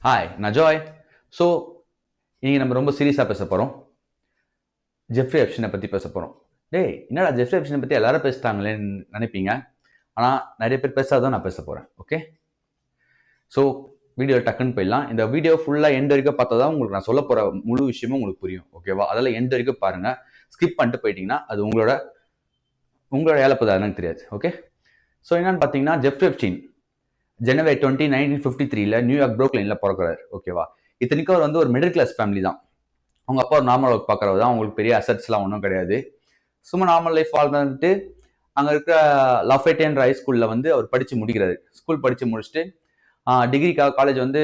Hi நான் Joy. So இன்னைக்கு நம்ம ரொம்ப சீரியஸாக பேச போகிறோம். ஜெஃப்ரி எப்ஸ்டைனை பற்றி பேச போகிறோம். டேய் என்னடா ஜெஃப்ரி எப்ஸ்டைனை பற்றி எல்லாரும் பேசிட்டாங்களேன்னு நினைப்பீங்க. ஆனால் நிறைய பேர் பேசாதான் நான் பேச போகிறேன். ஓகே, ஸோ வீடியோ டக்குன்னு போயிடலாம். இந்த வீடியோ ஃபுல்லாக எண்ட் வரைக்கும் பார்த்தா தான் உங்களுக்கு நான் சொல்ல போகிற முழு விஷயமும் உங்களுக்கு புரியும். ஓகேவா? அதெல்லாம் எண்ட் வரைக்கும் பாருங்கள். ஸ்கிப் பண்ணிட்டு போயிட்டீங்கன்னா அது உங்களோட இழப்பு தான், எனக்கு தெரியாது. ஓகே, ஸோ என்னன்னு பார்த்தீங்கன்னா ஜெஃப்ரி எப்ஸ்டைன் ஜனவரி 20, 1953 நியூயார்க் ப்ரூக்லினில் பிறக்கிறாரு. ஓகேவா? இத்தனைக்கும் அவர் வந்து ஒரு மிடில் கிளாஸ் ஃபேமிலி தான். அவங்க அப்பா ஒரு நார்மல் ஒர்க் பார்க்குறவர் தான். அவங்களுக்கு பெரிய அசட்ஸ்லாம் ஒன்றும் கிடையாது. சும்மா நார்மல் லைஃப் வாழ்ந்துட்டு அங்கே இருக்கிற லஃபேட்டேன்ற ஹைஸ்கூலில் வந்து அவர் படித்து முடிக்கிறாரு. ஸ்கூல் படித்து முடிச்சுட்டு டிகிரிக்காக காலேஜ் வந்து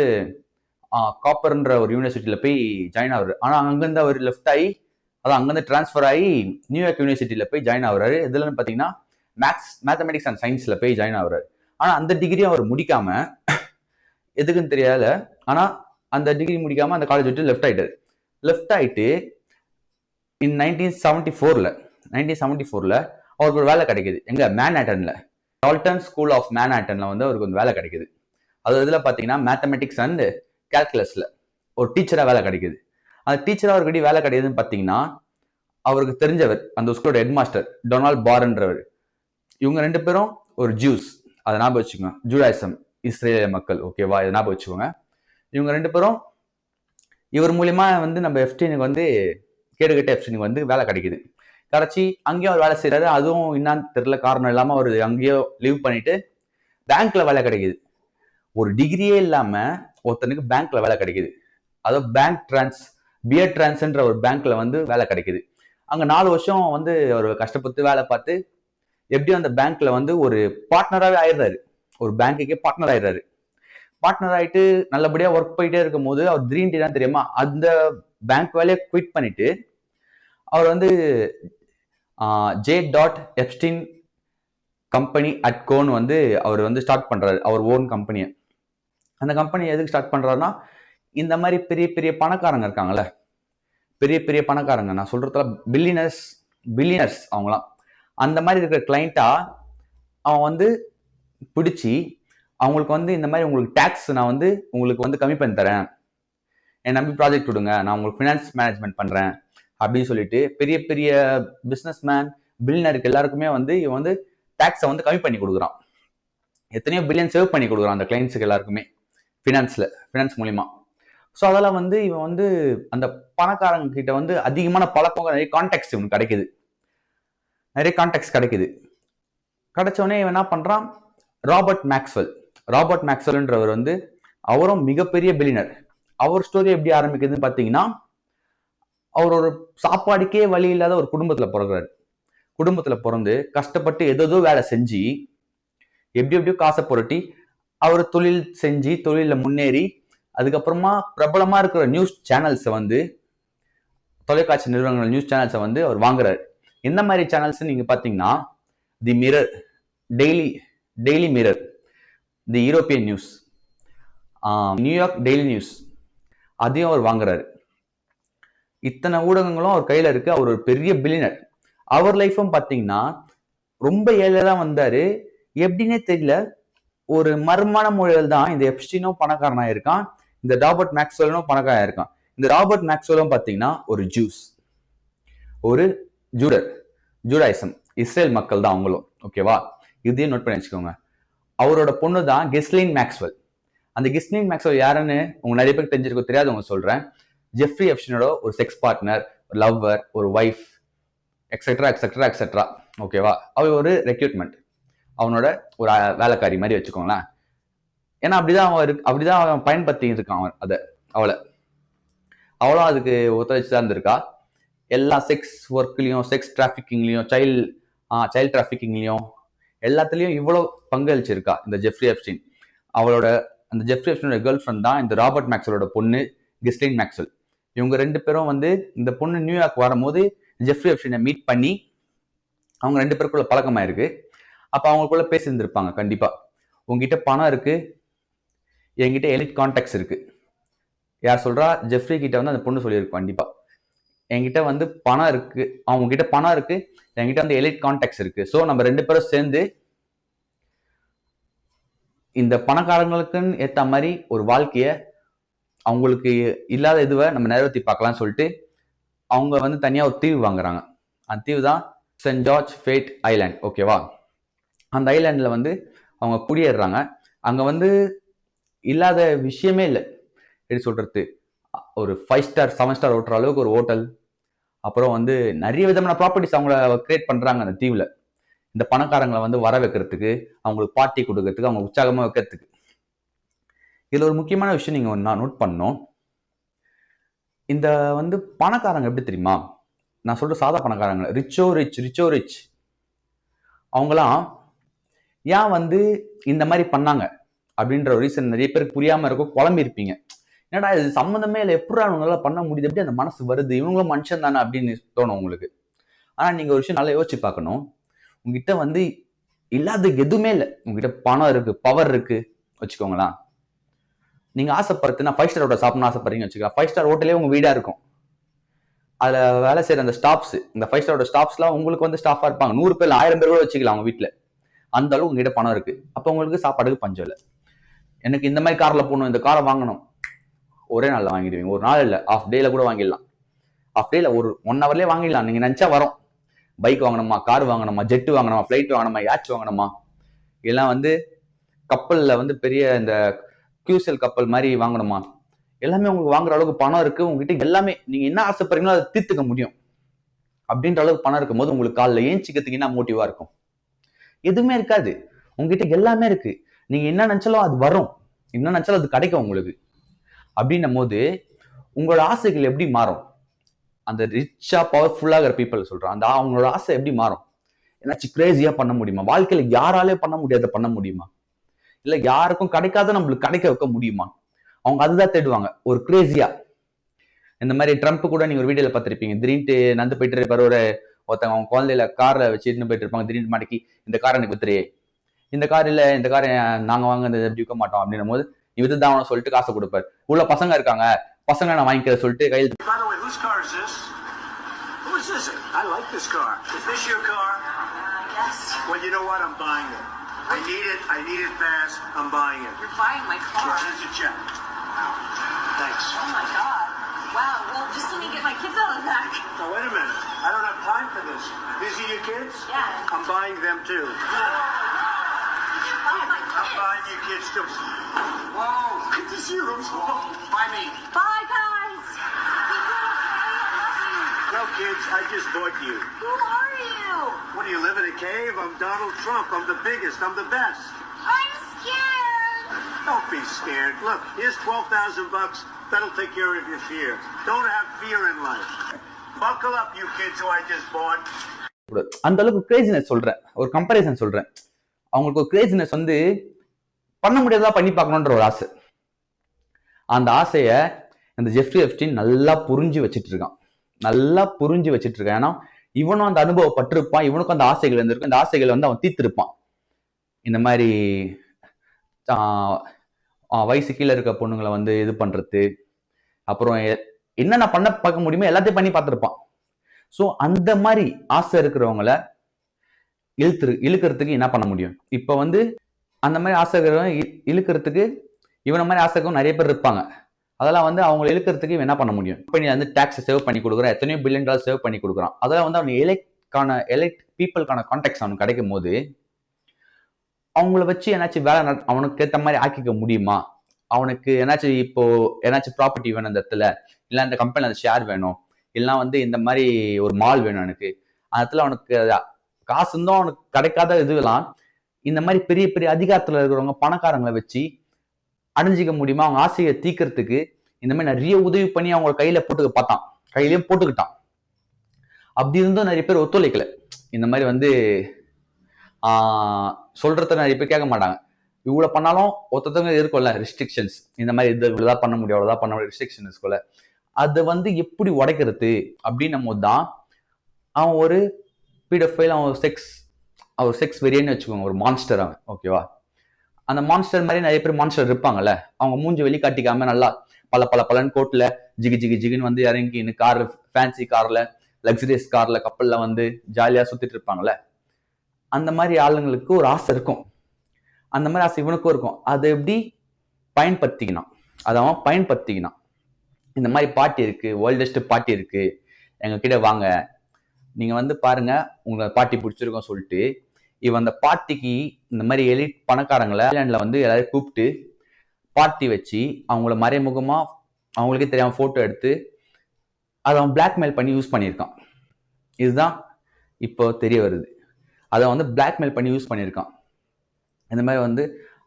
காப்பர்ன்ற ஒரு யூனிவர்சிட்டியில் போய் ஜாயின் ஆகுறாரு. ஆனால் அங்கேருந்து அவர் லெஃப்ட் ஆகி அங்கேருந்து டிரான்ஸ்ஃபர் ஆகி நியூயார்க் யூனிவர்சிட்டியில் போய் ஜாயின் ஆகுறாரு. இதுலன்னு பார்த்தீங்கன்னா மேத்தமெட்டிக்ஸ் அண்ட் சயின்ஸில் போய் ஜாயின் ஆகுறாரு. ஆனால் அந்த டிகிரியும் அவர் முடிக்காம எதுக்குன்னு தெரியல, ஆனால் அந்த டிகிரி முடிக்காம அந்த காலேஜ் விட்டு லெஃப்ட் ஆயிட்டு இன் 1974 அவருக்கு ஒரு வேலை கிடைக்குது. எங்க மேன்ஹாட்டன்ல டால்டன் ஸ்கூல் ஆஃப் மேன்ஹாட்டன்ல வந்து அவருக்கு ஒரு வேலை கிடைக்குது. அது இதுல பாத்தீங்கன்னா மேத்தமெட்டிக்ஸ் அண்ட் கால்குலஸ்ல ஒரு டீச்சரா வேலை கிடைக்குது. அந்த டீச்சரா அவருக்கு வேலை கிடைக்குதுன்னு பாத்தீங்கன்னா அவருக்கு தெரிஞ்சவர் அந்த ஸ்கூலோட ஹெட் மாஸ்டர் டொனால்ட் பார்ன்றவர். இவங்க ரெண்டு பேரும் ஒரு ஜூஸ், அதை ஞாபகம் வச்சுக்கோங்க. ஜூடாயிசம், இஸ்ரேலிய மக்கள். ஓகேவா? இதை ஞாபகம் வச்சுக்கோங்க. இவங்க ரெண்டு பேரும் இவர் மூலியமா வந்து நம்ம எப்ஸ்டைனுக்கு வந்து கேடுகட்ட எப்ஸ்டைனுக்கு வந்து வேலை கிடைக்குது. கிடைச்சி அங்கேயும் அவர் வேலை செய்யறாரு. அதுவும் என்னன்னு தெரியல, காரணம் இல்லாம அவர் அங்கேயோ லீவ் பண்ணிட்டு பேங்க்ல வேலை கிடைக்குது. ஒரு டிகிரியே இல்லாம ஒருத்தனுக்கு பேங்க்ல வேலை கிடைக்குது. அதாவது பியர் டிரான்ஸ்ன்ற ஒரு பேங்க்ல வந்து வேலை கிடைக்குது. அங்க 4 வருஷம் வந்து அவர் கஷ்டப்பட்டு வேலை பார்த்து எப்படியும் அந்த பேங்க்ல வந்து ஒரு பார்ட்னராகவே ஆயிடுறாரு. ஒரு பேங்க்குக்கே பார்ட்னர் ஆயிடுறாரு. பார்ட்னர் ஆயிட்டு நல்லபடியா ஒர்க் போயிட்டே இருக்கும் போது அவர் திடீர்னு தான் தெரியுமா அந்த பேங்க் வேலையை குவிட் பண்ணிட்டு அவர் வந்து J.Epstein கம்பெனி அட் கோன்னு வந்து அவர் வந்து ஸ்டார்ட் பண்றாரு, அவர் ஓன் கம்பெனியை. அந்த கம்பெனி எதுக்கு ஸ்டார்ட் பண்றாருன்னா, இந்த மாதிரி பெரிய பெரிய பணக்காரங்க இருக்காங்கல்ல, பெரிய பெரிய பணக்காரங்க, நான் சொல்றதுல பில்லியனர்ஸ் அவங்களாம், அந்த மாதிரி இருக்கிற கிளைண்டா அவன் வந்து பிடிச்சி அவங்களுக்கு வந்து இந்த மாதிரி உங்களுக்கு டேக்ஸ் நான் வந்து உங்களுக்கு வந்து கம்மி பண்ணி தரேன், என் நம்பி ப்ராஜெக்ட் விடுங்க, நான் உங்களுக்கு ஃபினான்ஸ் மேனேஜ்மெண்ட் பண்றேன் அப்படின்னு சொல்லிட்டு பெரிய பெரிய பிசினஸ் மேன் பில்லியனருக்கு எல்லாருக்குமே வந்து இவன் வந்து டேக்ஸை வந்து கம்மி பண்ணி கொடுக்குறான். எத்தனையோ பில்லியன் சேவ் பண்ணி கொடுக்குறான் அந்த கிளைண்ட்ஸுக்கு எல்லாருக்குமே ஃபினான்ஸ் மூலியமா. ஸோ அதெல்லாம் வந்து இவன் வந்து அந்த பணக்காரங்க கிட்ட வந்து அதிகமான பழக்கம், நிறைய கான்டாக்ட்ஸ் இவனுக்கு கிடைக்குது. கிடைச்சோடனே இவன் என்ன பண்றான், ராபர்ட் மேக்ஸ்வெல்ன்றவர் வந்து அவரும் மிகப்பெரிய பில்லியனர். அவர் ஸ்டோரி எப்படி ஆரம்பிக்குதுன்னு பாத்தீங்கன்னா, அவர் ஒரு சாப்பாடுக்கே வழி இல்லாத ஒரு குடும்பத்துல பிறந்து கஷ்டப்பட்டு ஏதோ வேலை செஞ்சு எப்படியோ காசை புரட்டி அவர் தொழில் செஞ்சு தொழில முன்னேறி அதுக்கப்புறமா பிரபலமா இருக்கிற நியூஸ் சேனல்ஸை வந்து, தொலைக்காட்சி நிறுவனங்கள் நியூஸ் சேனல்ஸை வந்து அவர் வாங்குறாரு. எந்த மாதிரி சேனல்ஸ் நீங்க பாத்தீங்கன்னா, தி மிரர், டெய்லி மிரர், தி European news, New York daily news, அதையும் அவர் வாங்குறாரு. இத்தனை ஊடகங்களும் அவர் கையில இருக்கு. அவர் ஒரு பெரிய பில்லியனர். அவர் லைஃபும் பாத்தீங்கன்னா ரொம்ப ஏழைதான் வந்தாரு. எப்படின்னே தெரியல, ஒரு மர்மமான முறையில் தான் இந்த எப்ஸ்டைனும் பணக்காரனா இருக்கான், இந்த ராபர்ட் மேக்ஸ்வெலும் பணக்காரனா இருக்கான். இந்த ராபர்ட் மேக்ஸ்வெலும் பாத்தீங்கன்னா ஒரு ஜூடாயிசம், இஸ்ரேல் மக்கள் தான் அவங்களும். ஓகேவா? இதையும் நோட் பண்ணி வச்சுக்கோங்க. அவரோட பொண்ணு தான் கெஸ்லின் மேக்ஸ்வெல். அந்த கெஸ்லின் மேக்ஸ்வெல் யாருன்னு உங்க நிறைய பேருக்கு தெரிஞ்சிருக்க, தெரியாதவங்க சொல்றேன். ஜெஃப்ரி எப்ஸ்டைனோட ஒரு செக்ஸ் பார்ட்னர், ஒரு லவ்வர், ஒரு வைஃப், எக்ஸெட்ரா. ஓகேவா? அவ ஒரு ரெக்ரூட்மெண்ட், அவனோட ஒரு வேலைக்காரி மாதிரி வச்சுக்கோங்களேன். ஏன்னா அப்படிதான் அவன் பயன்படுத்தி இருக்கான் அவளும் அதுக்கு ஒத்துழைச்சுதான் இருந்திருக்கா. எல்லா செக்ஸ் ஒர்க்லயும், செக்ஸ் டிராபிகிங்லயும், சைல்ட் டிராபிகிங்லயும் எல்லாத்துலயும் இவ்வளவு பங்களிச்சிருக்கா இந்த ஜெஃப்ரி எப்ஸ்டைன். அந்த ஜெஃப்ரி எப்ஸ்டைனோட கேர்ள் ஃப்ரெண்ட் தான் இந்த ராபர்ட் மேக்ஸ்வெலோட பொண்ணு கெஸ்லின் மேக்ஸ்வெல். இவங்க ரெண்டு பேரும் வந்து இந்த பொண்ணு நியூயார்க் வரும்போது ஜெஃப்ரி எப்ஸ்டைனை மீட் பண்ணி அவங்க ரெண்டு பேருக்குள்ள பழக்கமாயிருக்கு. அப்ப அவங்களுக்குள்ள பேசியிருந்திருப்பாங்க. கண்டிப்பா உங்ககிட்ட பணம் இருக்கு, என்கிட்ட எலிட் கான்டாக்ட்ஸ் இருக்கு. யார் சொல்றா? ஜெஃப்ரி கிட்ட வந்து அந்த பொண்ணு சொல்லியிருக்கு. கண்டிப்பா என்கிட்ட வந்து பணம் இருக்கு, அவங்க கிட்ட பணம் இருக்கு, என்கிட்ட வந்து எலிட் கான்டாக்ட்ஸ் இருக்கு. ஸோ நம்ம ரெண்டு பேரும் சேர்ந்து இந்த பணக்காரங்களுக்குன்னு ஏத்த மாதிரி ஒரு வாழ்க்கைய அவங்களுக்கு இல்லாத இதுவை நம்ம நிறைவேற்றி பார்க்கலாம்னு சொல்லிட்டு அவங்க வந்து தனியாக ஒரு தீவு வாங்குறாங்க. அந்த தீவு தான் சென்ட் ஜார்ஜ் ஃபேட் ஐலாண்ட். ஓகேவா? அந்த ஐலாண்டில் வந்து அவங்க குடியேறுறாங்க. அங்கே வந்து இல்லாத விஷயமே இல்லை. எப்படி சொல்றது, ஒரு 5 ஸ்டார் 7 ஸ்டார் ஓட்டுற அளவுக்கு ஒரு ஹோட்டல், அப்புறம் வந்து நிறைய விதமான ப்ராப்பர்ட்டிஸ் அவங்கள கிரியேட் பண்றாங்க அந்த தீவுல. இந்த பணக்காரங்களை வந்து வர வைக்கிறதுக்கு, அவங்களுக்கு பார்ட்டி கொடுக்கறதுக்கு, அவங்க உற்சாகமா வைக்கிறதுக்கு. இதுல ஒரு முக்கியமான விஷயம் நீங்க நான் நோட் பண்ணணும். இந்த வந்து பணக்காரங்க எப்படி தெரியுமா? நான் சொல்ற சாதா பணக்காரங்க, ரிச்சோ ரிச் அவங்களாம் ஏன் வந்து இந்த மாதிரி பண்ணாங்க அப்படின்ற ஒரு ரீசன் நிறைய பேருக்கு புரியாம இருக்கும். குழம்பி இருப்பீங்க, என்னடா இது சம்மந்தமே இல்லை, எப்படி அவங்களால பண்ண முடியுது, எப்படி அந்த மனசு வருது, இவங்களும் மனுஷன் தானே அப்படின்னு தோணும் உங்களுக்கு. ஆனா நீங்க ஒரு விஷயம் நல்லா யோசிச்சு பார்க்கணும். உங்ககிட்ட வந்து இல்லாததுக்கு எதுவுமே இல்லை. உங்ககிட்ட பணம் இருக்கு, பவர் இருக்கு வச்சுக்கோங்களேன். நீங்க ஆசைப்படுறதுன்னா 5 ஸ்டார் ஹோட்டல் சாப்பிடணும் ஆசைப்படுறீங்கன்னு வச்சுக்கலாம். 5 ஸ்டார் ஹோட்டலே உங்க வீடா இருக்கும். அதுல வேலை செய்யற அந்த ஸ்டாஃப்ஸ், இந்த 5 ஸ்டாரோட ஸ்டாஃப்ஸ்லாம் உங்களுக்கு வந்து ஸ்டாஃபா இருப்பாங்க. 100 பேர் 1000 பேர் கூட வச்சுக்கலாம் அவங்க வீட்டுல. அந்த அளவுக்கு உங்ககிட்ட பணம் இருக்கு. அப்ப உங்களுக்கு சாப்பாடுக்கு பஞ்சம் இல்லை. எனக்கு இந்த மாதிரி கார்ல போகணும், இந்த காரை வாங்கணும், ஒரே நாள்ல வாங்கிடுவீங்க. ஒரு நாள் இல்ல, ஆஃப் டேல கூட வாங்கிடலாம். ஆஃப் டேல ஒரு 1 ஹவர்லயே வாங்கிடலாம். நீங்க நினைச்சா வரும். பைக் வாங்கணுமா, கார் வாங்கணுமா, ஜெட் வாங்கணுமா, பிளைட் வாங்கணுமா, யாட்ச் வாங்கணுமா, இதெல்லாம் வந்து கப்பல்ல வந்து பெரிய இந்த கியூசல் கப்பல் மாதிரி வாங்கணுமா, எல்லாமே உங்களுக்கு வாங்குற அளவுக்கு பணம் இருக்கு. உங்ககிட்ட எல்லாமே நீங்க என்ன ஆசைப்படுறீங்களோ அதை தீர்த்துக்க முடியும். அப்படின்ற அளவுக்கு பணம் இருக்கும் போது உங்களுக்கு காலைல ஏஞ்சிக்கிறதுக்கு என்ன மோட்டிவா இருக்கும்? எதுவுமே இருக்காது. உங்ககிட்ட எல்லாமே இருக்கு. நீங்க என்ன நினைச்சாலும் அது வரும், என்ன நினைச்சாலும் அது கிடைக்கும் உங்களுக்கு. அப்படின்னும் போது உங்களோட ஆசைகள் எப்படி மாறும்? அந்த ரிச்சா பவர்ஃபுல்லா இருக்கிற பீப்புள் சொல்றான், அந்த அவங்களோட ஆசை எப்படி மாறும்? ஏதாச்சும் கிரேசியா பண்ண முடியுமா? வாழ்க்கையில யாராலே பண்ண முடியாத பண்ண முடியுமா? இல்ல யாருக்கும் கிடைக்காத நம்மளுக்கு கிடைக்க வைக்க முடியுமா? அவங்க அதுதான் தேடுவாங்க, ஒரு கிரேசியா. இந்த மாதிரி ட்ரம்ப் கூட நீங்க ஒரு வீடியோல பார்த்திருப்பீங்க. திடீர்னு நடந்து போயிட்டு இருப்பாரு, ஒருத்தவங்க அவங்க குழந்தையில கார்ல வச்சுட்டு போயிட்டு இருப்பாங்க. திடீர்னு மாட்டிக்கு, இந்த கார் எனக்கு வித்துரு, இந்த கார் இல்ல, இந்த காரை நாங்க வாங்க விற்க மாட்டோம் அப்படின்னும் போது நீ வித்துதான் சொல்லிட்டு காசை கொடுப்பாரு. உள்ள பசங்க இருக்காங்க, பசங்க நான் வாங்கிக்கிற சொல்லிட்டு கையில். I like this car. Is this your car? Yes. Well, you know what? I'm buying it. I need it fast. I'm buying it. You're buying my car? Yeah, here's a check. Wow. Thanks. Oh my God. Wow. Well, just let me get my kids out of the back. Now, wait a minute. I don't have time for this. These are your kids? Yeah. I'm buying them too. I'm buying your kids too. Whoa. Good to see you. Buy me. Bye, guys. No, kids, I just bought you. Who are you? What, do you live in a cave? I'm Donald Trump. I'm the biggest. I'm the best. I'm scared. Don't be scared. Look, here's $12,000. That'll take care of your fear. Don't have fear in life. Buckle up, you kids who I just bought. அந்த அளவுக்கு graciousness சொல்றேன், ஒரு comparison சொல்றேன். அவங்களுக்கு ஒரு graciousness வந்து பண்ண முடியாதா பண்ணி பார்க்கணுன்ற ஒரு ஆசை. அந்த ஆசைய இந்த ஜெஃப்ரி எப்ஸ்டீன் நல்லா புரிஞ்சு வச்சுட்டு இருக்கான். ஏன்னா இவனும் அந்த அனுபவப்பட்டிருப்பான், இவனுக்கும் அந்த ஆசைகள் இருந்திருக்கும். இந்த ஆசைகளை வந்து அவன் தீர்த்திருப்பான். இந்த மாதிரி வயசு கீழே இருக்க பொண்ணுங்களை வந்து இது பண்றது, அப்புறம் என்னென்ன பண்ண பார்க்க முடியுமோ எல்லாத்தையும் பண்ணி பார்த்திருப்பான். ஸோ அந்த மாதிரி ஆசை இருக்கிறவங்களை இழுக்கிறதுக்கு என்ன பண்ண முடியும்? இப்ப வந்து அந்த மாதிரி ஆசை இழுக்கிறதுக்கு இவன மாதிரி ஆசைக்கும் நிறைய பேர் இருப்பாங்க. அதெல்லாம் வந்து அவங்க இழுக்கிறதுக்கு என்ன பண்ண முடியும்? கம்பெனி வந்து டாக்ஸ் சேவ் பண்ணி கொடுக்குறான், எத்தனையோ $1 பில்லியன் சேவ் பண்ணி கொடுக்குறான். அதெல்லாம் வந்து அவன் எலெக்ட் பீப்புளுக்கான கான்டாக்ட்ஸ் அவனுக்கு கிடைக்கும் போது அவங்கள வச்சு ஏன்னாச்சும் வேலை அவனுக்கு ஏற்ற மாதிரி ஆக்கிக்க முடியுமா? அவனுக்கு ஏன்னாச்சும் இப்போ ஏன்னாச்சும் ப்ராப்பர்ட்டி வேணும் இந்த இடத்துல, இல்லை அந்த கம்பெனில அந்த ஷேர் வேணும், இல்லைன்னா வந்து இந்த மாதிரி ஒரு மால் வேணும் எனக்கு, அந்த இடத்துல அவனுக்கு காசு இருந்தும் அவனுக்கு கிடைக்காத இதுலாம் இந்த மாதிரி பெரிய பெரிய அதிகாரத்துல இருக்கிறவங்க பணக்காரங்களை வச்சு அடைஞ்சிக்க முடியுமா? அவங்க ஆசையை தீக்கிறதுக்கு இந்த மாதிரி நிறைய உதவி பண்ணி அவங்க கையில கையிலயும் போட்டுக்கிட்டான். அப்படி இருந்தும் நிறைய பேர் ஒத்துழைக்கல. இந்த மாதிரி வந்து சொல்றத நிறைய பேர் கேட்க மாட்டாங்க. இவ்வளவு பண்ணாலும் ஒருத்தவங்க இருக்கும்ல ரெஸ்ட்ரிக்ஷன்ஸ், இந்த மாதிரி இவ்வளவுதான் பண்ண முடியும், அவ்வளவுதான் பண்ண முடியும், ரெஸ்ட்ரிக்ஷன் இருக்கும்ல. அதை வந்து எப்படி உடைக்கிறது அப்படின்னும் போது தான் அவன் ஒரு பீடோஃபைல், அவன் செக்ஸ் வெறியன்னு வச்சுக்கோங்க, ஒரு மான்ஸ்டர் அவன். ஓகேவா? அந்த மான்ஸ்டர் மாதிரி நிறைய பேர் மான்ஸ்டர் இருப்பாங்கல்ல, அவங்க மூஞ்சி வெளிக்காட்டிக்காம நல்லா பலன்னு கோட்ல ஜிகின்னு வந்து இறங்கின்னு கார், ஃபேன்சி கார்ல, லக்ஸரியஸ் கார்ல, கப்பல்ல வந்து ஜாலியா சுத்திட்டு இருப்பாங்கல்ல. அந்த மாதிரி ஆளுங்களுக்கு ஒரு ஆசை இருக்கும். அந்த மாதிரி ஆசை இவனுக்கும் இருக்கும். அதை எப்படி பயன்படுத்திக்கணும்? அதை அவன் பயன்படுத்திக்கினான். இந்த மாதிரி பார்ட்டி இருக்கு, வேர்ல்டஸ்ட் பார்ட்டி இருக்கு, எங்க கிட்ட வாங்க, நீங்க வந்து பாருங்க உங்க பார்ட்டி பிடிச்சிருக்கோம் சொல்லிட்டு இவன் அந்த பார்ட்டிக்கு இந்த மாதிரி எலிட் பணக்காரங்களை ஐலாண்ட்ல வந்து எல்லாரையும் கூப்பிட்டு பார்ட்டி வச்சு அவங்கள மறைமுகமா அவங்களுக்கே தெரியாம போட்டோ எடுத்து அதை அவன் பிளாக்மெயில் பண்ணி யூஸ் பண்ணியிருக்கான். இதுதான் இப்போ தெரிய வருது. அதை வந்து பிளாக்மெயில் பண்ணி யூஸ் பண்ணியிருக்கான். இந்த மாதிரி வந்து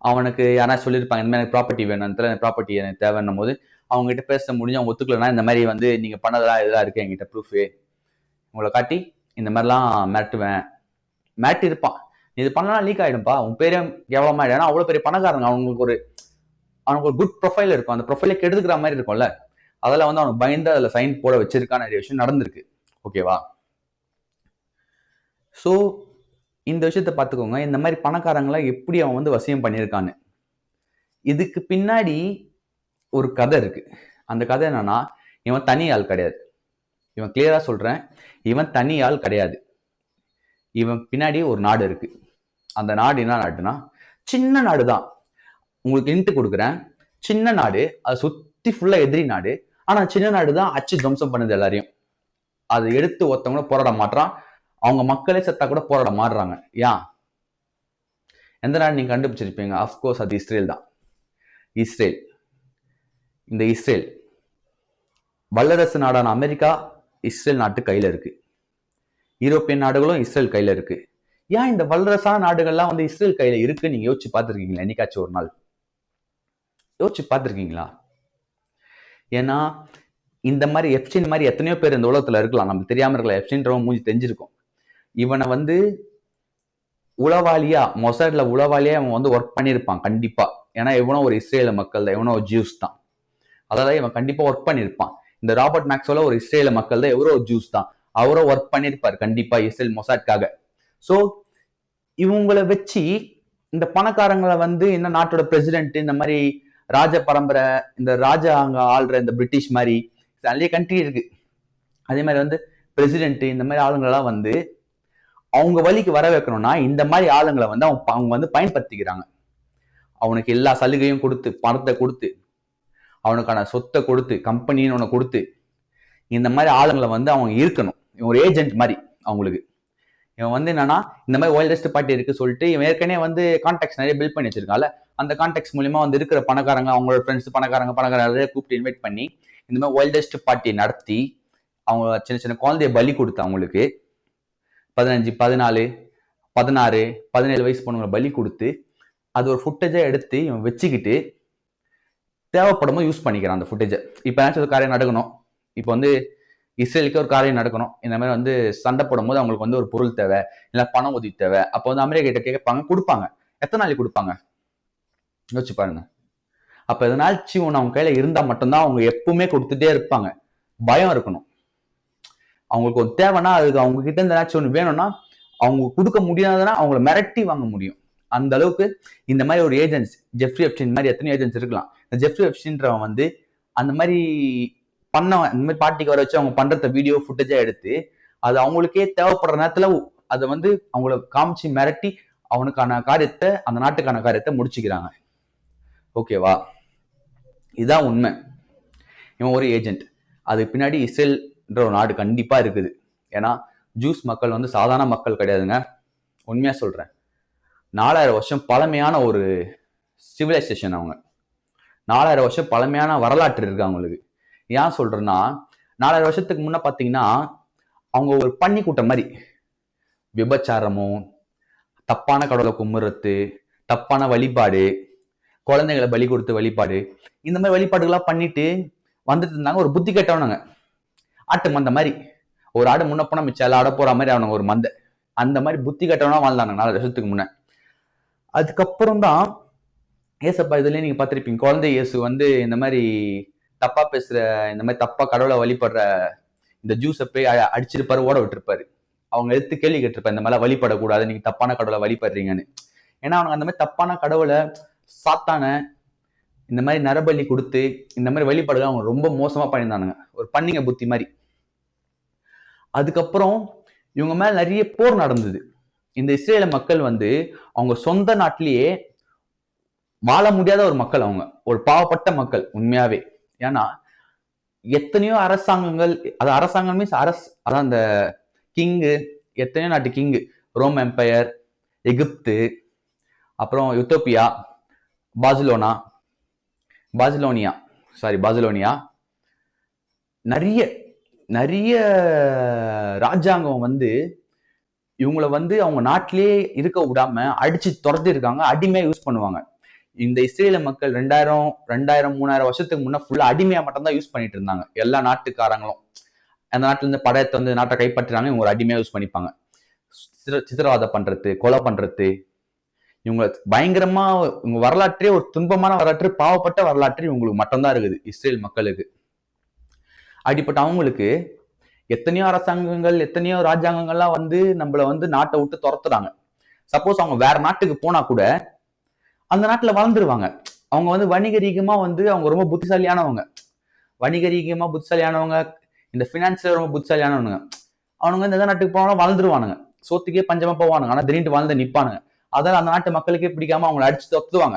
அவனுக்கு யாராவது சொல்லியிருப்பாங்க இந்த மாதிரி எனக்கு ப்ராப்பர்ட்டி வேணும், எனக்கு ப்ராப்பர்ட்டி எனக்கு தேவைன்னும் போது அவங்க கிட்ட பேச முடிஞ்சு அவங்க ஒத்துக்கலன்னா இந்த மாதிரி வந்து நீங்க பண்ணதெல்லாம் இதெல்லாம் இருக்கு என்கிட்ட ப்ரூஃபு, உங்களை காட்டி இந்த மாதிரிலாம் மிரட்டி இருப்பான். இது பண்ணலாம் லீக் ஆயிடும்பா, உன் பேரே கேவலமா ஆயிடும். ஏன்னா அவ்வளவு பெரிய பணக்காரங்க, அவனுக்கு ஒரு குட் ப்ரொஃபைல் இருக்கும், அந்த ப்ரொஃபைலை கெடுக்கிற மாதிரி இருக்கும்ல, அதெல்லாம் வந்து அவனுக்கு பயந்து அதில் சைன் போட வச்சிருக்கான நிறைய விஷயம் நடந்திருக்கு. ஓகேவா? ஸோ இந்த விஷயத்த பார்த்துக்கோங்க, இந்த மாதிரி பணக்காரங்களை எப்படி அவன் வந்து வசியம் பண்ணியிருக்கான்னு. இதுக்கு பின்னாடி ஒரு கதை இருக்கு. அந்த கதை என்னன்னா, இவன் தனி ஆள் கிடையாது. இவன் கிளியரா சொல்றேன், இவன் தனி ஆள் கிடையாது. இவன் பின்னாடி ஒரு நாடு இருக்கு. அந்த நாடு என்ன நாடுனா சின்ன நாடு தான். உங்களுக்கு இன்ட்டு கொடுக்குறேன், சின்ன நாடு, அது சுத்தி ஃபுல்லா எதிரி நாடு. ஆனா சின்ன நாடு தான் அச்சு துவம்சம் பண்ணுது எல்லாரையும். அதை எடுத்து ஒருத்தவங்கள போராட மாட்டான், அவங்க மக்களே செத்தா கூட போராட மாறுறாங்க. ஏன்? எந்த நாடு நீங்க கண்டுபிடிச்சிருப்பீங்க? அஃப்கோர்ஸ் அது இஸ்ரேல் தான். இஸ்ரேல். இந்த இஸ்ரேல் வல்லரசு நாடான அமெரிக்கா இஸ்ரேல் நாட்டு கையில இருக்கு. யூரோப்பியன் நாடுகளும் இஸ்ரேல் கையில இருக்கு. ஏன் இந்த வல்லரசான நாடுகள்லாம் வந்து இஸ்ரேல் கையில இருக்கு நீங்க யோசிச்சு பார்த்துருக்கீங்களா? என்னைக்காச்சும் ஒரு நாள் யோசிச்சு பார்த்துருக்கீங்களா? ஏன்னா இந்த மாதிரி எப்ஸ்டைன் மாதிரி எத்தனையோ பேர் இந்த உலகத்துல இருக்கலாம், நம்ம தெரியாம இருக்கலாம். எப்ஸ்டைன்றவன் மூஞ்சி தெரிஞ்சிருக்கும். இவனை வந்து உளவாளியா, மொசாட்ல உளவாளியா அவன் வந்து ஒர்க் பண்ணியிருப்பான் கண்டிப்பா. ஏன்னா எவனோ ஒரு இஸ்ரேல மக்கள் தான், எவனோ ஜூஸ் தான், அதாவது இவன் கண்டிப்பா ஒர்க் பண்ணியிருப்பான். இந்த ராபர்ட் மேக்ஸ்வெல்ல ஒரு இஸ்ரேல மக்கள் தான், எவரோ ஜூஸ் தான், அவரோ ஒர்க் பண்ணியிருப்பார் கண்டிப்பா இஸ்ரேல் மொசாட்காக. ஸோ இவங்களை வச்சு இந்த பணக்காரங்களை வந்து என்ன நாட்டோட பிரசிடென்ட், இந்த மாதிரி ராஜ பரம்பரை, இந்த ராஜா அங்க ஆள்ற இந்த பிரிட்டிஷ் மாதிரி நிறைய கண்ட்ரி இருக்கு, அதே மாதிரி வந்து பிரசிடென்ட், இந்த மாதிரி ஆளுங்களெல்லாம் வந்து அவங்க வழிக்கு வர வைக்கணும்னா இந்த மாதிரி ஆளுங்களை வந்து அவங்க வந்து பயன்படுத்திக்கிறாங்க. அவனுக்கு எல்லா சலுகையும் கொடுத்து, பணத்தை கொடுத்து, அவனுக்கான சொத்தை கொடுத்து, கம்பெனின்னு ஒன்று கொடுத்து, இந்த மாதிரி ஆளுங்களை வந்து அவங்க இருக்கணும். இவன் ஒரு ஏஜென்ட் மாதிரி அவங்களுக்கு. இவன் வந்து என்னன்னா இந்த மாதிரி வைல்டஸ்ட் பார்ட்டி இருக்கு சொல்லிட்டு இவன் ஏற்கனவே வந்து கான்டாக்ட்ஸ் நிறைய பில்ட் பண்ணி வச்சிருக்கால, அந்த கான்டாக்ட்ஸ் மூலியமா வந்து இருக்கிற பணக்காரங்க, அவங்களோட ஃப்ரெண்ட்ஸ் பணக்காரங்க கூப்பிட்டு இன்வைட் பண்ணி இந்த மாதிரி வைல்டஸ்ட் பார்ட்டி நடத்தி அவங்க சின்ன சின்ன குழந்தைய பலி கொடுத்து அவங்களுக்கு 15, 14, 16, 17 வயசு பொண்ணுங்களை பலி கொடுத்து அது ஒரு ஃபுட்டேஜா எடுத்து இவன் வச்சுக்கிட்டு தேவைப்படும் போது யூஸ் பண்ணிக்கிறான் அந்த ஃபுட்டேஜை. இப்போ ஏதாச்சும் ஒரு காரியம் நடக்கணும், இப்போ வந்து இஸ்ரேலுக்கு ஒரு காரியம் நடக்கணும், இந்த மாதிரி வந்து சண்டை போடும் போது அவங்களுக்கு வந்து ஒரு பொருள் தேவை, இல்லை பணம் உதவி தேவை, அப்போ வந்து அமெரிக்கா கிட்ட கேட்பாங்க, கொடுப்பாங்க. எத்தனை நாளைக்கு கொடுப்பாங்க யோசிச்சு பாருங்க. அப்ப எதனாச்சும் ஒன்று அவங்க கையில இருந்தா மட்டும்தான் அவங்க எப்பவுமே கொடுத்துட்டே இருப்பாங்க. பயம் இருக்கணும். அவங்களுக்கு ஒரு தேவைன்னா அதுக்கு அவங்க கிட்ட இருந்து ஏதாச்சும் ஒன்று வேணும்னா அவங்க கொடுக்க முடியாதுன்னா அவங்கள மிரட்டி வாங்க முடியும். அந்த அளவுக்கு இந்த மாதிரி ஒரு ஏஜென்ட்ஸ், ஜெஃப்ரி எப்ஸ்டைன் மாதிரி எத்தனை ஏஜென்ட்ஸ் இருக்கலாம். இந்த ஜெஃப்ரி எப்ஸ்டைன்றவன் வந்து அந்த மாதிரி இந்த மாதிரி பார்ட்டிக்கு வர வச்சு அவங்க பண்றத வீடியோ ஃபுட்டேஜா எடுத்து அது அவங்களுக்கே தேவைப்படுற நேரத்துல அதை வந்து அவங்கள காமிச்சு மிரட்டி அவனுக்கான காரியத்தை, அந்த நாட்டுக்கான காரியத்தை முடிச்சுக்கிறாங்க. ஓகேவா? இதுதான் உண்மை. இவன் ஒரு ஏஜென்ட். அதுக்கு பின்னாடி இஸ்ரேல்ன்ற ஒரு நாடு கண்டிப்பா இருக்குது. ஏன்னா ஜூஸ் மக்கள் வந்து சாதாரண மக்கள் கிடையாதுங்க, உண்மையா சொல்றேன். 4000 வருஷம் பழமையான ஒரு சிவிலைசேஷன். அவங்க 4000 வருஷம் பழமையான வரலாற்று இருக்கு அவங்களுக்கு. ஏன் சொல்றேன்னா 4000 வருஷத்துக்கு முன்ன பாத்தீங்கன்னா அவங்க ஒரு பன்னி கூட்டம் மாதிரி விபச்சாரமும், தப்பான கடவுளை கும்பிடுறது, தப்பான வழிபாடு, குழந்தைகளை பலி கொடுத்து வழிபாடு, இந்த மாதிரி வழிபாடுகள்லாம் பண்ணிட்டு வந்துட்டு இருந்தாங்க. ஒரு புத்தி கெட்டவனுங்க, ஆட்டு மந்த மாதிரி, ஒரு ஆடு முன்ன போனா மிச்சம் எல்லா ஆட போற மாதிரி அவனுங்க ஒரு மந்தை, அந்த மாதிரி புத்தி கெட்டவனா வாழ்ந்தாங்க 4 வருஷத்துக்கு முன்ன. அதுக்கப்புறம் தான் ஏசப்பா இதுலயே நீங்க பார்த்திருப்பீங்க, குழந்தை இயேசு வந்து இந்த மாதிரி தப்பா பேசுற, இந்த மாதிரி தப்பா கடவுளை வழிபடுற இந்த ஜூஸை போய் அடிச்சிருப்பாரு, ஓட விட்டுருப்பாரு. அவங்க எடுத்து கேள்வி கேட்டிருப்பாரு, இந்த மாதிரி வழிபடக்கூடாது, நீங்க தப்பான கடவுளை வழிபடுறீங்கன்னு. ஏன்னா அவங்க அந்த மாதிரி தப்பான கடவுளை, சாத்தான இந்த மாதிரி நரபலி கொடுத்து இந்த மாதிரி வழிபாடுகள் அவங்க ரொம்ப மோசமா பண்ணியிருந்தானுங்க, ஒரு பண்ணிங்க புத்தி மாதிரி. அதுக்கப்புறம் இவங்க மேல நிறைய போர் நடந்தது. இந்த இஸ்ரேல மக்கள் வந்து அவங்க சொந்த நாட்டிலேயே வாழ முடியாத ஒரு மக்கள், அவங்க ஒரு பாவப்பட்ட மக்கள் உண்மையாவே. ஏன்னா எத்தனையோ அரசாங்கங்கள், அது அரசாங்கம் மீன்ஸ் அதான் அந்த கிங்கு, எத்தனையோ நாட்டு கிங்கு, ரோம் எம்பையர், எகிப்து, அப்புறம் யுத்தோப்பியா, பாசிலோனியா, நிறைய நிறைய ராஜாங்கம் வந்து இவங்களை வந்து அவங்க நாட்டிலேயே இருக்க விடாம அடிச்சு துரத்தி இருக்காங்க, அடிமையா யூஸ் பண்ணுவாங்க. இந்த இஸ்ரேல மக்கள் 2000-3000 வருஷத்துக்கு முன்ன ஃபுல்லா அடிமையா மட்டும் தான் யூஸ் பண்ணிட்டு இருந்தாங்க. எல்லா நாட்டுக்காரங்களும் அந்த நாட்டுல இருந்து படையத்தை வந்து நாட்டை கைப்பற்றுறாங்க, இவங்க ஒரு அடிமையா யூஸ் பண்ணிப்பாங்க. சித்திரவதை பண்றது, கொலை பண்றது, இவங்க பயங்கரமா, இவங்க வரலாற்றே ஒரு துன்பமான வரலாற்று, பாவப்பட்ட வரலாற்று இவங்களுக்கு மட்டும்தான் இருக்குது இஸ்ரேல் மக்களுக்கு. அப்படிப்பட்ட அவங்களுக்கு எத்தனையோ அரசாங்கங்கள், எத்தனையோ ராஜாங்கங்கள்லாம் வந்து நம்மள வந்து நாட்டை விட்டு துரத்துறாங்க. சப்போஸ் அவங்க வேற நாட்டுக்கு போனா கூட அந்த நாட்டுல வளர்ந்துருவாங்க. அவங்க வந்து வணிக ரீதியமா வந்து அவங்க ரொம்ப புத்திசாலியானவங்க, இந்த பினான்சியல் ரொம்ப புத்திசாலியானவனுங்க. அவனுங்க இந்த நாட்டுக்கு போனாலும் வளர்ந்துருவானுங்க, சோத்துக்கே பஞ்சமா போவானுங்க. ஆனா திடீர்னு வாழ்ந்து நிப்பானுங்க. அதான் அந்த நாட்டு மக்களுக்கே பிடிக்காம அவங்களை அடிச்சு தொத்துவாங்க.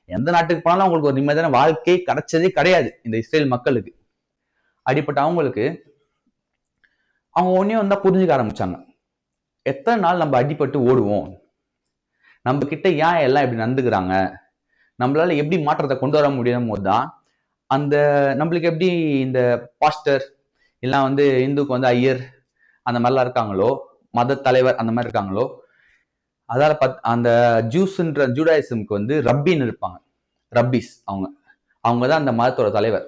எந்த நாட்டுக்கு போனாலும் அவங்களுக்கு ஒரு நிம்மதியான வாழ்க்கை கிடைச்சதே கிடையாது இந்த இஸ்ரேல் மக்களுக்கு. அடிப்பட்ட அவங்களுக்கு அவங்க ஒன்னே வந்தா புரிஞ்சுக்க ஆரம்பிச்சாங்க, எத்தனை நாள் நம்ம அடிபட்டு ஓடுவோம், நம்ம கிட்ட ஏன் எல்லாம் இப்படி நடந்துக்கிறாங்க, நம்மளால எப்படி மாற்றத்தை கொண்டு வர முடியும் போதுதான் அந்த நம்மளுக்கு எப்படி இந்த பாஸ்டர் எல்லாம் வந்து இந்துக்கு வந்து ஐயர் அந்த மாதிரிலாம் இருக்காங்களோ, மத தலைவர் அந்த மாதிரி இருக்காங்களோ, அதால அந்த ஜூடாயிசம்க்கு வந்து ரப்பின்னு இருப்பாங்க, ரப்பீஸ், அவங்கதான் அந்த மதத்தோட தலைவர்.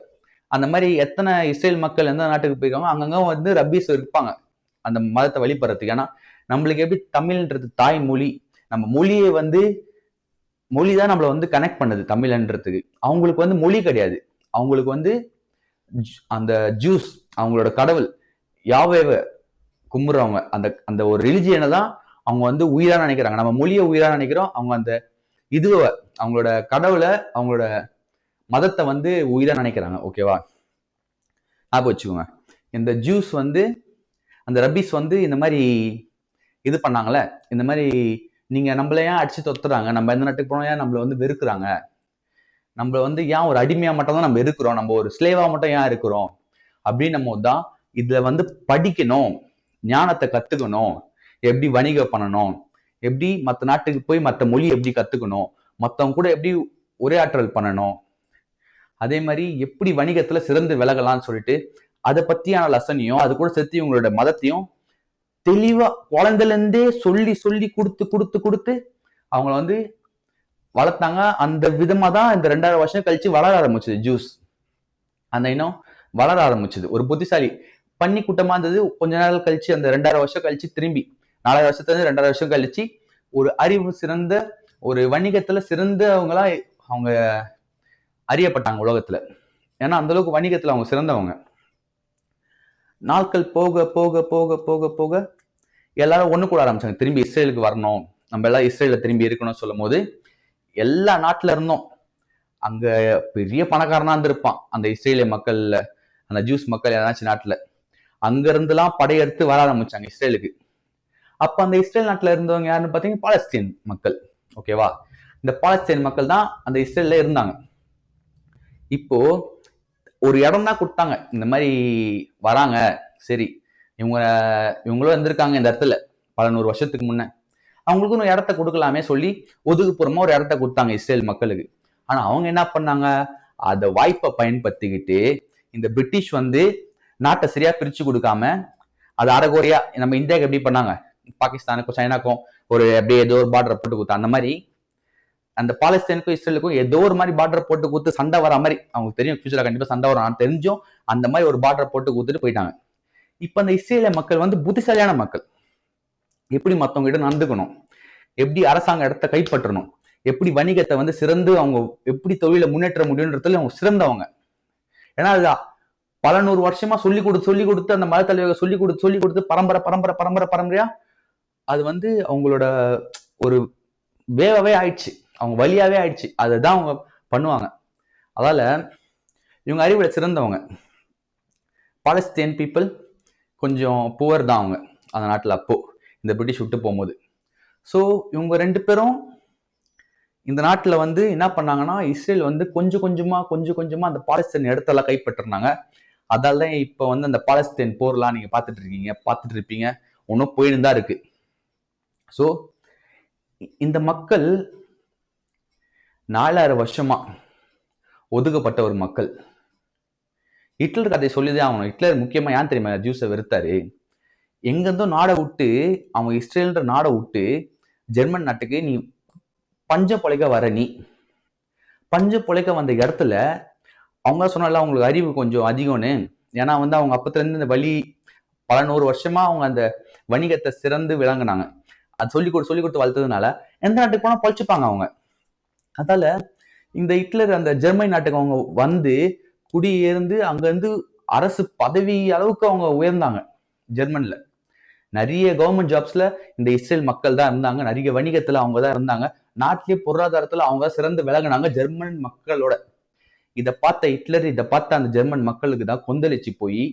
அந்த மாதிரி எத்தனை இஸ்ரேல் மக்கள் எந்த நாட்டுக்கு போயிருக்காங்க அங்கங்க வந்து ரப்பீஸ் இருப்பாங்க அந்த மதத்தை வழிபடுறதுக்கு. ஏன்னா நம்மளுக்கு எப்படி தமிழ்ன்றது தாய்மொழி, நம்ம மொழியை வந்து மொழிதான் நம்மளை வந்து கனெக்ட் பண்ணுது தமிழ்ன்றதுக்கு. அவங்களுக்கு வந்து மொழி கிடையாது, அவங்களுக்கு வந்து அந்த ஜூஸ் அவங்களோட கடவுள் யாவேவ கும்பிடுறவங்க, அந்த அந்த ஒரு ரிலிஜியனை தான் அவங்க வந்து உயிரா நினைக்கிறாங்க. நம்ம மொழியை உயிரா நினைக்கிறோம், அவங்க அந்த இதுவை அவங்களோட கடவுளை அவங்களோட மதத்தை வந்து உயிரா நினைக்கிறாங்க. ஓகேவா, ஞாபகம் வச்சுக்கோங்க. இந்த ஜூஸ் வந்து அந்த ரப்பீஸ் வந்து இந்த மாதிரி இது பண்ணாங்கல்ல, இந்த மாதிரி நீங்க நம்மள ஏன் அடிச்சு தொத்துறாங்க, நம்ம எந்த நாட்டுக்கு போனோம் ஏன் நம்மள வந்து வெறுக்கிறாங்க, நம்மள வந்து ஏன் ஒரு அடிமையா மட்டும் தான் நம்ம இருக்கிறோம், நம்ம ஒரு ஸ்லேவா மட்டும் ஏன் இருக்கிறோம் அப்படின்னும் போதுதான் இதுல வந்து படிக்கணும், ஞானத்தை கத்துக்கணும், எப்படி வணிகம் பண்ணணும், எப்படி மற்ற நாட்டுக்கு போய் மற்ற மொழி எப்படி கத்துக்கணும், மற்றவங்க கூட எப்படி உரையாற்றல் பண்ணணும், அதே மாதிரி எப்படி வணிகத்துல சிறந்து விலகலாம்னு சொல்லிட்டு அதை பத்தியான லெசனையும் அது கூட சேர்த்து இவங்களோட மதத்தையும் தெளிவா குழந்தைல இருந்தே சொல்லி சொல்லி கொடுத்து கொடுத்து கொடுத்து அவங்கள வந்து வளர்த்தாங்க. அந்த விதமா தான் இந்த 2000 வருஷம் கழிச்சு வளர ஆரம்பிச்சது ஜூஸ். அந்த இனம் வளர ஆரம்பிச்சது, ஒரு புத்திசாலி பண்ணி கூட்டமா இருந்தது. கொஞ்ச நாள் கழிச்சு அந்த 2000 வருஷம் கழிச்சு திரும்பி 4000 வருஷத்துல இருந்து 2000 வருஷம் கழிச்சு ஒரு அறிவு சிறந்த, ஒரு வணிகத்துல சிறந்தவங்களா அவங்க அறியப்பட்டாங்க உலகத்துல. ஏன்னா அந்த அளவுக்கு வணிகத்துல அவங்க சிறந்தவங்க. நாட்கள் போக போக போக போக போக எல்லாரும் ஒண்ணு கூட ஆரம்பிச்சாங்க, திரும்பி இஸ்ரேலுக்கு வரணும், நம்ம எல்லாம் இஸ்ரேல திரும்பி இருக்கணும்னு சொல்லும் போது எல்லா நாட்டுல இருந்தோம், அங்க பெரிய பணக்காரனா இருந்திருப்பான் அந்த இஸ்ரேலிய மக்கள்ல, அந்த ஜூஸ் மக்கள் ஏதாச்சும் நாட்டுல, அங்க இருந்துலாம் படையெடுத்து வர ஆரம்பிச்சாங்க இஸ்ரேலுக்கு. அப்ப அந்த இஸ்ரேல் நாட்டுல இருந்தவங்க யாருன்னு பாத்தீங்கன்னா பாலஸ்தீன் மக்கள். ஓகேவா, இந்த பாலஸ்தீன் மக்கள் தான் அந்த இஸ்ரேல்ல இருந்தாங்க. இப்போ ஒரு இடம் தான் கொடுத்தாங்க, இந்த மாதிரி வராங்க, சரி இவங்களும் இருந்திருக்காங்க இந்த இடத்துல பல 100 வருஷத்துக்கு முன்ன, அவங்களுக்கும் ஒரு இடத்த கொடுக்கலாமே சொல்லி ஒதுக்குப்புறமா ஒரு இடத்த கொடுத்தாங்க இஸ்ரேல் மக்களுக்கு. ஆனா அவங்க என்ன பண்ணாங்க, அந்த வாய்ப்பை பயன்படுத்திக்கிட்டு இந்த பிரிட்டிஷ் வந்து நாட்டை சரியா பிரிச்சு கொடுக்காம அது அரைகுறையா, நம்ம இந்தியாவுக்கு எப்படி பண்ணாங்க, பாகிஸ்தானுக்கும் சைனாக்கும் ஒரு அப்படியே ஏதோ ஒரு பார்டரை போட்டு கொடுத்தா, அந்த மாதிரி அந்த பாலஸ்தீனுக்கும் இஸ்ரேலுக்கும் ஏதோ ஒரு மாதிரி பார்டர் போட்டு கொடுத்து சண்டை வர மாதிரி, அவங்களுக்கு தெரியும் ஃபியூச்சர்ல கண்டிப்பா சண்டை வரும் தெரிஞ்சும் அந்த மாதிரி ஒரு பார்டர் போட்டு கொடுத்துட்டு போயிட்டாங்க. இப்ப அந்த இஸ்ரேலிய மக்கள் வந்து புத்திசாலியான மக்கள், எப்படி மத்தவங்க கிட்ட நடந்துக்கணும், எப்படி அரசாங்க இடத்த கைப்பற்றணும், எப்படி வணிகத்தை வந்து சிறந்து அவங்க எப்படி தொழில முன்னேற்ற முடியும்ன்றதுல அவங்க சிறந்தவங்க. ஏன்னா அது பல 100 வருஷமா சொல்லி கொடுத்து அந்த மத தலைவர்கள் சொல்லி கொடுத்து பரம்பரையா அது வந்து அவங்களோட ஒரு வேவாவே ஆயிடுச்சு, அவங்க வழியாவே ஆயிடுச்சு, அதுதான் அவங்க பண்ணுவாங்க. அதால இவங்க அறிவுல சிறந்தவங்க. பாலஸ்தீன் பீப்புள் கொஞ்சம் புவர் தான் அவங்க அந்த நாட்டுல அப்போ இந்த பிரிட்டிஷ் விட்டு போகும்போது. ஸோ இவங்க 2 பேரும் இந்த நாட்டுல வந்து என்ன பண்ணாங்கன்னா, இஸ்ரேல் வந்து கொஞ்சம் கொஞ்சமா அந்த பாலஸ்தீன் இடத்தெல்லாம் கைப்பற்றினாங்க. அதால இப்ப வந்து அந்த பாலஸ்தீன் போர்லாம் நீங்க பார்த்துட்டு இருப்பீங்க. இன்னும் போயின்னு தான் இருக்கு. சோ இந்த மக்கள் 4000 வருஷமா ஒதுக்கப்பட்ட ஒரு மக்கள். ஹிட்லர் கதை சொல்லிதான் ஆகணும். ஹிட்லர் முக்கியமா ஏன் தெரியுமா ஜூஸை வெறுத்தாரு? எங்கிருந்தோ நாடை விட்டு, அவன் இஸ்ரேல்ன்ற நாடை விட்டு ஜெர்மன் நாட்டுக்கு நீ பஞ்ச பொழைக்க வர நீ. பஞ்ச பொழைக்க வந்த இடத்துல அவங்க சொன்னால அவங்களுக்கு அறிவு கொஞ்சம் அதிகம்னு. ஏன்னா வந்து அவங்க அப்பத்துல இருந்து இந்த பல 100 வருஷமா அவங்க அந்த வணிகத்தை சிறந்து விளங்குனாங்க. அது சொல்லி கொடுத்து வளர்த்ததுனால எந்த நாட்டுக்கு போனா பழிச்சுப்பாங்க அவங்க. அதால இந்த ஹிட்லர் அந்த ஜெர்மனி நாட்டுக்கு அவங்க வந்து குடியேர்ந்து அங்க இருந்து அரசு பதவி அளவுக்கு அவங்க உயர்ந்தாங்க. ஜெர்மன்ல நிறைய கவர்மெண்ட் ஜாப்ஸ்ல இந்த இஸ்ரேல் மக்கள் தான் இருந்தாங்க. நிறைய வணிகத்துல அவங்க தான் இருந்தாங்க. நாட்டிலேயே பொருளாதாரத்துல அவங்க சிறந்து விளங்குனாங்க ஜெர்மன் மக்களோட. இதை பார்த்த அந்த ஜெர்மன் மக்களுக்கு தான் கொந்தளிச்சு போய்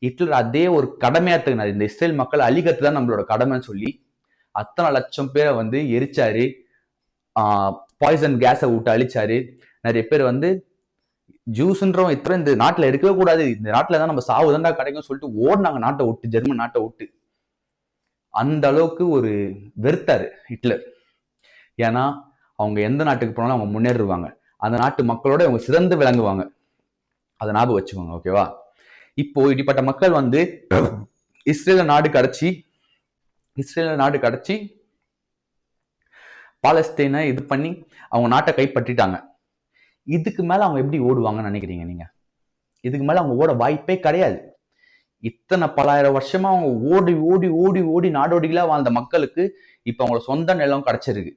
ஹிட்லர் அதே ஒரு கடமையாத்துக்குனாரு. இந்த இஸ்ரேல் மக்களை அழிக்கிறது தான் நம்மளோட கடமைன்னு சொல்லி அத்தனை லட்சம் பேரை வந்து எரிச்சாரு. பாய்சன் கேஸை விட்டு அழிச்சாரு. நிறைய பேர் வந்து ஜூஸ்ன்றவன் இத்தனை இந்த நாட்டுல இருக்கவே கூடாது, இந்த நாட்டுல தான் நம்ம சாவுதான்டா கிடைக்கும் சொல்லிட்டு ஓடினாங்க நாட்டை விட்டு, ஜெர்மன் நாட்டை விட்டு. அந்த அளவுக்கு ஒரு வெறுத்தாரு ஹிட்லர். ஏன்னா அவங்க எந்த நாட்டுக்கு போனாலும் அவங்க முன்னேறுவாங்க, அந்த நாட்டு மக்களோட அவங்க சிறந்து விளங்குவாங்க. அதை ஞாபகம் வச்சுக்கோங்க, ஓகேவா? இப்போ இப்படிப்பட்ட மக்கள் வந்து இஸ்ரேல நாடு கடைச்சி பாலஸ்தீனை இது பண்ணி அவங்க நாட்டை கைப்பற்றிட்டாங்க. இதுக்கு மேல அவங்க எப்படி ஓடுவாங்கன்னு நினைக்கிறீங்க நீங்க? இதுக்கு மேல அவங்க ஓட வாய்ப்பே கிடையாது. இத்தனை பலாயிரம் வருஷமா அவங்க ஓடி ஓடி ஓடி ஓடி நாடோடிகளா வாழ்ந்த மக்களுக்கு இப்ப அவங்களோட சொந்த நிலம் கிடைச்சிருக்கு,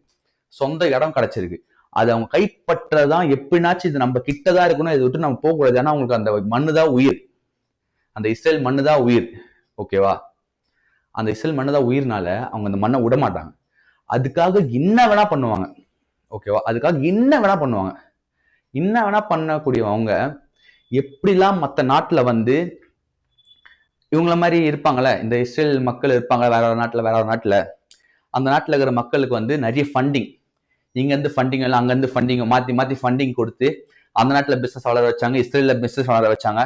சொந்த இடம் கிடைச்சிருக்கு. அது அவங்க கைப்பற்றதான் எப்படினாச்சும் இது நம்ம கிட்டதான் இருக்கணும், இதை விட்டு நம்ம போகக்கூடாது. ஏன்னா அவங்களுக்கு அந்த மண்ணுதான் உயிர், அந்த இஸ்ரேல் மண்ணுதான் உயிர், ஓகேவா? அந்த இஸ்ரேல் மண்ணுதான் உயிர்னால அவங்க அந்த மண்ணை விட மாட்டாங்க. அதுக்காக என்ன வேணா பண்ணுவாங்க, ஓகேவா? அதுக்காக என்ன வேணா பண்ணுவாங்க. என்ன வேணா பண்ணக்கூடியவங்க எப்படிலாம் மற்ற நாட்டுல வந்து இவங்கள மாதிரி இருப்பாங்கல்ல, இந்த இஸ்ரேல் மக்கள் இருப்பாங்க வேற ஒரு நாட்டுல, அந்த நாட்டுல இருக்கிற மக்களுக்கு வந்து நிறைய ஃபண்டிங், இங்க இருந்து ஃபண்டிங் எல்லாம் அங்க இருந்து ஃபண்டிங் மாத்தி ஃபண்டிங் கொடுத்து அந்த நாட்டுல பிசினஸ் வளர வச்சாங்க, இஸ்ரேல்ல பிசினஸ் வளர வச்சாங்க.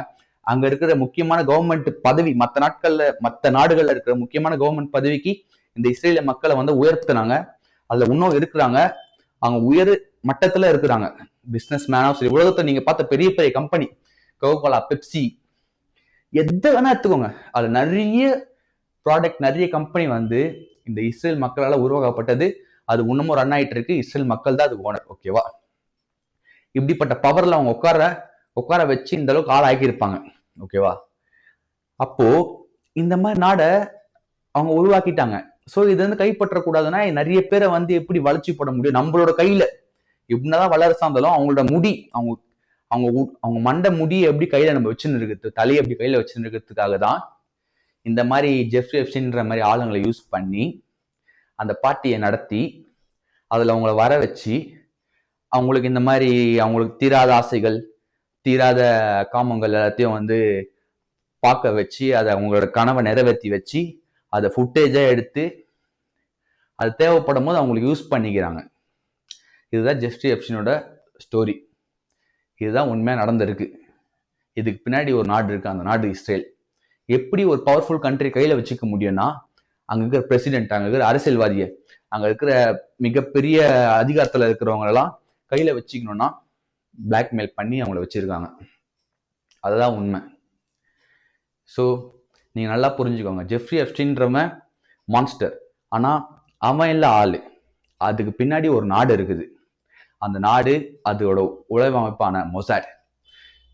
அங்க இருக்கிற முக்கியமான கவர்மெண்ட் பதவி, மற்ற நாடுகள்ல இருக்கிற முக்கியமான கவர்மெண்ட் பதவிக்கு இந்த இஸ்ரேலிய மக்களை வந்து உயர்த்தினாங்க. அதுல இன்னும் இருக்கிறாங்க, அவங்க உயர் மட்டத்துல இருக்கிறாங்க. பிசினஸ் மேனா சரி, உலகத்தை நீங்க பார்த்த பெரிய பெரிய கம்பெனி, கோகோலா, பெப்சி, எதை வேணா எடுத்துக்கோங்க, அது நிறைய ப்ராடக்ட், நிறைய கம்பெனி வந்து இந்த இஸ்ரேல் மக்களால் உருவாக்கப்பட்டது. அது இன்னமும் ரன் ஆயிட்டு இருக்கு. இஸ்ரேல் மக்கள் தான் அது ஓனர், ஓகேவா? இப்படிப்பட்ட பவர்ல அவங்க உட்கார வச்சு இந்த அளவுக்கு ஆள் ஆக்கியிருப்பாங்க, ஓகேவா? அப்போ இந்த மாதிரி நாடை அவங்க உருவாக்கிட்டாங்க. சோ இது வந்து கைப்பற்றக்கூடாதுன்னா நிறைய பேரை வந்து எப்படி வளர்ச்சி போட முடியும்? நம்மளோட கையில எப்படிதான் வளரசா இருந்தாலும் அவங்களோட முடி, அவங்க மண்டை முடியை எப்படி கையில நம்ம வச்சுன்னு இருக்கிறது, தலையை எப்படி கையில வச்சுன்னு இருக்கிறதுக்காக தான் இந்த மாதிரி ஜெஃப்ரி எப்ஸ்டைன்ற மாதிரி ஆளுங்களை யூஸ் பண்ணி அந்த பார்ட்டியை நடத்தி அதுல அவங்கள வர வச்சு அவங்களுக்கு இந்த மாதிரி அவங்களுக்கு தீராத ஆசைகள், தீராத காமங்கள் எல்லாத்தையும் வந்து பார்க்க வச்சு அதை அவங்களோட கனவை நிறைவேற்றி வச்சு அதை ஃபுட்டேஜா எடுத்து அது தேவைப்படும் போது அவங்களுக்கு யூஸ் பண்ணிக்கிறாங்க. இதுதான் ஜெஃப்ரி எப்ஸ்டைனோட ஸ்டோரி. இதுதான் உண்மையா நடந்திருக்கு. இதுக்கு பின்னாடி ஒரு நாடு இருக்கு, அந்த நாடு இஸ்ரேல். எப்படி ஒரு பவர்ஃபுல் கண்ட்ரி கையில வச்சுக்க முடியும்னா, அங்க இருக்கிற பிரசிடென்ட், அங்க இருக்கிற அரசியல்வாதிய, அங்க இருக்கிற மிகப்பெரிய அதிகாரத்துல இருக்கிறவங்க எல்லாம் கையில வச்சுக்கணும்னா பிளாக்மெயில் பண்ணி அவங்கள வச்சிருக்காங்க. அதுதான் உண்மை. ஸோ நீங்க நல்லா புரிஞ்சுக்கோங்க, ஜெஃப்ரி எப்ஸ்டைன்றவன் மான்ஸ்டர், ஆனா அவன் இல்ல ஆளு. அதுக்கு பின்னாடி ஒரு நாடு இருக்குது. அந்த நாடு அதோட உளவமைப்பான மொசாட்.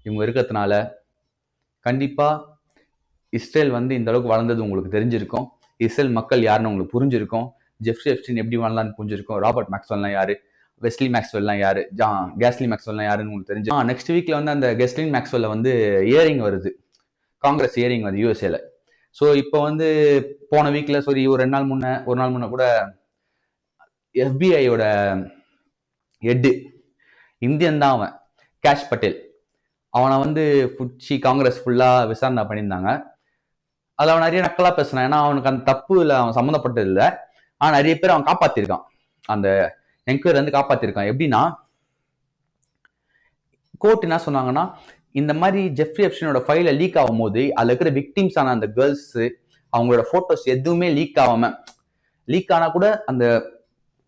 இவங்க இருக்கிறதுனால கண்டிப்பா இஸ்ரேல் வந்து இந்த அளவுக்கு வளர்ந்தது உங்களுக்கு தெரிஞ்சிருக்கும். இஸ்ரேல் மக்கள் யாருன்னு உங்களுக்கு புரிஞ்சிருக்கும். ஜெஃப்ரி எப்ஸ்டைன் எப்படி வளர்ந்தான்னு புரிஞ்சிருக்கும். ராபர்ட் மேக்ஸ்வெல்லாம் யாரு, வெஸ்லி மேக்ஸ்வெல்லாம் யாரு, கேஸ்லி மேக்ஸ்வெல்லாம் யாருன்னு உங்களுக்கு தெரிஞ்சு. நெக்ஸ்ட் வீக்ல வந்து அந்த கெஸ்லின் மேக்ஸ்வெல்ல வந்து இயரிங் வருது, காங்கிரஸ் இயரிங் வருது யூஎஸ்ஏல. ஸோ இப்போ வந்து போன வீக்ல சரி ஒரு நாள் முன்ன கூட எஃபிஐயோட ஹெட், இந்தியன் தான் அவன், கேஷ் பட்டேல், அவனை வந்து புடிச்சு காங்கிரஸ் ஃபுல்லா விசாரணை பண்ணியிருந்தாங்க. அதுல அவன் நிறைய நக்கலா பேசினான். ஏன்னா அவனுக்கு அந்த தப்பு இல்லை, அவன் சம்மந்தப்பட்டது இல்லை. ஆனா நிறைய பேர் அவன் காப்பாத்திருக்கான். அந்த என்கொயரி வந்து காப்பாத்திருக்கான். எப்படின்னா, கோர்ட் என்ன சொன்னாங்கன்னா, இந்த மாதிரி ஜெஃப்ரி எப்ஸ்டைனோட ஃபைல லீக் ஆகும் போது அதுல இருக்கிற விக்டிம்ஸ் ஆன அந்த கேர்ள்ஸ் அவங்களோட போட்டோஸ் எதுவுமே லீக் ஆகாம, லீக் ஆனா கூட அந்த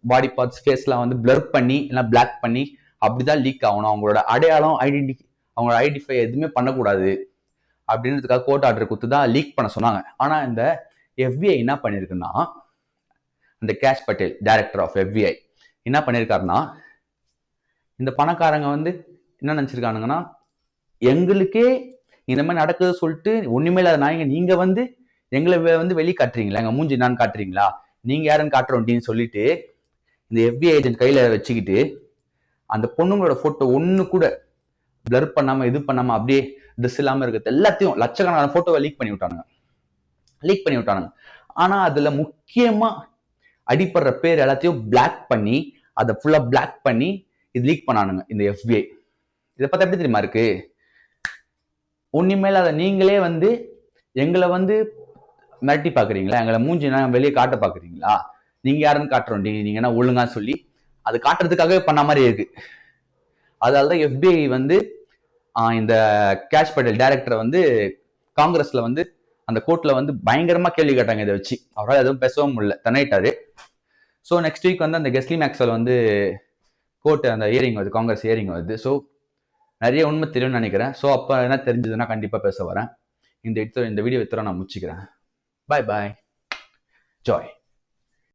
பாடி பார்ட்ஸ் ஃபேஸ்லாம் வந்து பிளர் பண்ணி இல்லை பிளாக் பண்ணி அப்படிதான் லீக் ஆகணும். அவங்களோட அடையாளம் அவங்களோட ஐடென்டிஃபை எதுவுமே பண்ணக்கூடாது அப்படின்றதுக்காக கோர்ட் ஆர்டர் கொடுத்து தான் லீக் பண்ண சொன்னாங்க. ஆனா இந்த FBI என்ன பண்ணிருக்குன்னா, இந்த Kash Patel director of FBI என்ன பண்ணிருக்காருன்னா, இந்த பணக்காரங்க வந்து என்ன நினைச்சிருக்கானுங்கன்னா, எங்களுக்கே இந்த மாதிரி நடக்குது சொல்லிட்டு ஒண்ணுமே இல்லாத நாயங்க நீங்க வந்து எங்களை வந்து வெளியே காட்டுறீங்களா, எங்க மூஞ்சி நான் காட்டுறீங்களா, நீங்க யாருன்னு காட்டுறோம் சொல்லிட்டு இந்த FBI ஏஜென்ட் கையில வச்சுக்கிட்டு அந்த பொண்ணுங்களோட போட்டோ ஒண்ணு கூட பிளர் பண்ணாம இது பண்ணாம அப்படியே ட்ரெஸ் இல்லாம இருக்கிறது எல்லாத்தையும் லட்சக்கணக்கான போட்டோவை லீக் பண்ணி விட்டானுங்க. ஆனா அதுல முக்கியமா அடிப்படுற பேர் எல்லாத்தையும் பிளாக் பண்ணி அதை ஃபுல்லா பிளாக் பண்ணி இது லீக் பண்ணானுங்க இந்த FBI. இதை பார்த்தா எப்படி தெரியுமா இருக்கு? ஒண்ணுமேல அதை நீங்களே வந்து எங்களை வந்து மிரட்டி பாக்குறீங்களா, எங்களை மூஞ்சி வெளியே காட்ட பாக்குறீங்களா, நீங்க யாருன்னு காட்டுறோம் நீங்க என்ன ஒழுங்கா சொல்லி அது காட்டுறதுக்காகவே பண்ண மாதிரி இருக்கு. அதனாலதான் FBI வந்து இந்த கேஷ் பட்டேல் டைரக்டரை வந்து காங்கிரஸ்ல வந்து அந்த கோர்ட்ல வந்து பயங்கரமா கேள்வி கேட்டாங்க. இதை வச்சு அவரால் எதுவும் பேசவும் முடியல, தன்னிட்டாரு. ஸோ நெக்ஸ்ட் வீக் வந்து அந்த கெஸ்லி மேக்ஸ்வெல் வந்து கோர்ட் அந்த ஹியரிங் வருது, காங்கிரஸ் ஹியரிங் வருது. ஸோ நிறைய உண்மை தெரியும்னு நினைக்கிறேன். ஸோ அப்போ என்ன தெரிஞ்சதுன்னா கண்டிப்பா பேச வரேன். இந்த வீடியோ இத்தனை நான் முடிச்சுக்கிறேன். பாய் பாய். ஜாய்.